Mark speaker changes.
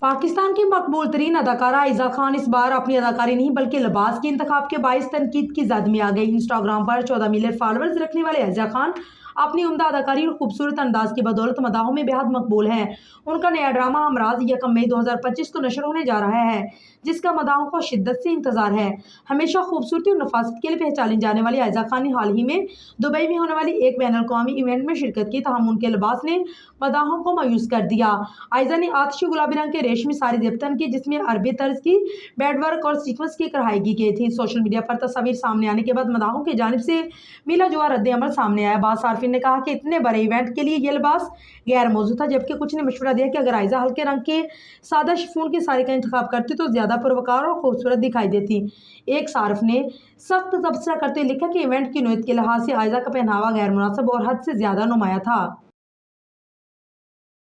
Speaker 1: पाकिस्तान की मकबूल तरीन अदाकारा आयजा खान इस बार अपनी अदाकारी नहीं बल्कि लिबास के इंतखाब के बाइस तनकीद की जद में आ गई। इंस्टाग्राम पर 14 मिलियन फॉलोअर्स रखने वाले आयजा खान अपनी उम्दा अदाकारी और खूबसूरत अंदाज की बदौलत मदाहों में बेहद मकबूल हैं। उनका नया ड्रामा हमराज 1 मई 2025 को नशर होने जा रहा है, जिसका मदाहों को शिद्दत से इंतजार है। हमेशा खूबसूरती और नफासत के लिए पहचानी जाने वाली आयजा खान ने हाल ही में दुबई में होने वाली एक बैनुल अक़वामी इवेंट में शिरकत की, तहम उनके लिबास ने मदाहों को मायूस कर दिया। आयजा ने आतिशी गुलाबी रंग के रेशमी साड़ी ज़िब्तन की, जिसमें अरबी तर्ज की बेडवर्क और सीक्वेंस की कढ़ाईगी की थी। सोशल मीडिया पर तस्वीर सामने आने के बाद मदाहों की जानिब से मिला जुआ रद्द अमल सामने आया। बाद सार्फिन ने कहा कि इतने बड़े इवेंट के लिए ये लिबास गैर मौजू था, जबकि कुछ ने मशवरा दिया कि अगर आयजा हल्के रंग के सादा शिफॉन की साड़ी का इंतखाब करती तो ज़्यादा पुरवकार और खूबसूरत दिखाई देती। एक सार्फ ने सख्त तबसरा करते लिखा कि इवेंट की नौयत के लिहाज से आयजा का पहनावा गैर मुनासिब और हद से ज़्यादा नुमाया था।